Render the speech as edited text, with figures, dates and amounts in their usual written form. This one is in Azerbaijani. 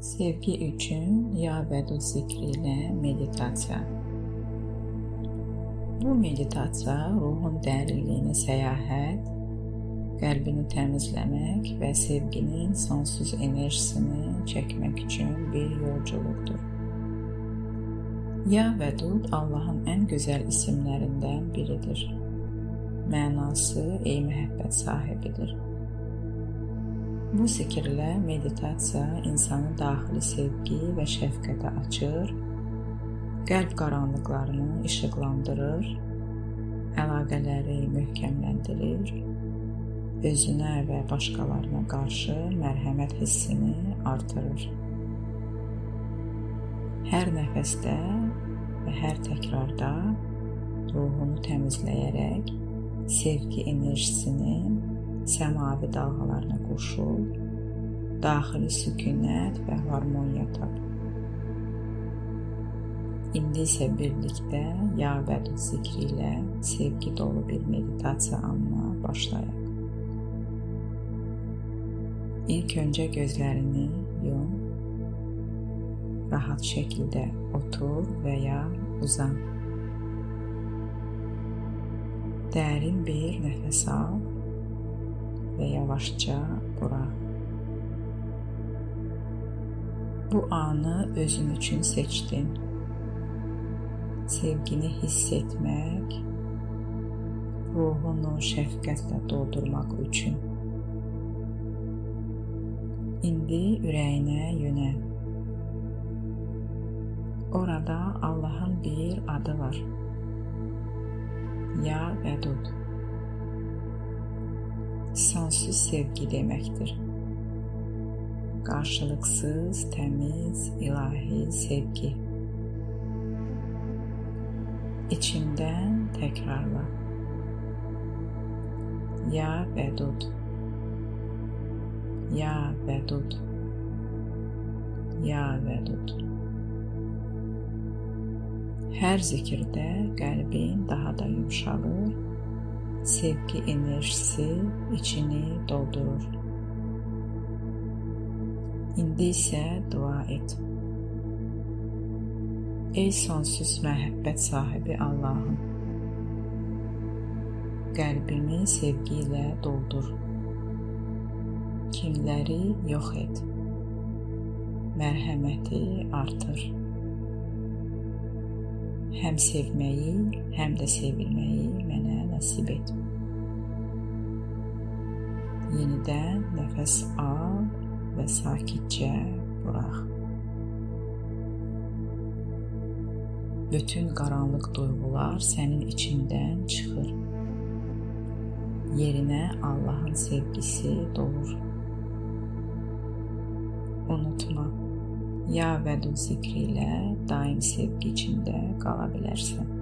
Sevgi üçün Ya Vədud zikri ilə meditasiya. Bu meditasiya ruhun dərinliyinə səyahət, qəlbini təmizləmək və sevginin sonsuz enerjisini çəkmək üçün bir yolculuqdur. Ya Vədud Allahın ən gözəl isimlərindən biridir. Mənası ey məhəbbət sahibidir. Bu zikirlə meditasiya insanı daxili sevgi və şəfqətə açır, qəlb qaranlıqlarını işıqlandırır, əlaqələri möhkəmləndirir, özünə və başqalarına qarşı mərhəmət hissini artırır. Hər nəfəsdə və hər təkrarda ruhunu təmizləyərək sevgi enerjisini səmavi dalğalarına qoşul, daxili sükunət və harmoniya tap. İndi isə birlikdə Ya Vədud zikri ilə sevgi dolu bir meditasiya anına başlayaq. İlk öncə gözlərini yum, rahat şəkildə otur və ya uzan. Dərin bir nəfəs al və yavaşca burax. Bu anı özün üçün seçdin. Sevgini hiss etmək, ruhunu şəfqətlə doldurmaq üçün. İndi ürəyinə yönəl. Orada Allahın bir adı var. Ya Vədud. Sonsuz sevgi deməkdir. Qarşılıqsız, təmiz, ilahi sevgi. İçindən təkrarla. Ya Vədud. Ya Vədud. Ya Vədud. Hər zikirdə qəlbin daha da yumşalır, sevgi enerjisi içini doldurur. İndi isə dua et. Ey sonsuz məhəbbət sahibi Allahım, qəlbimi sevgi ilə doldur. Kinləri yox et. Mərhəməti artır. Həm sevməyi, həm də sevilməyi mənə nəsib et. Yenidən nəfəs al və sakitcə burax. Bütün qaranlıq duyğular sənin içindən çıxır. Yerinə Allahın sevgisi dolur. Unutma, Ya Vədud zikri ilə daim sevgi içində qala bilərsən.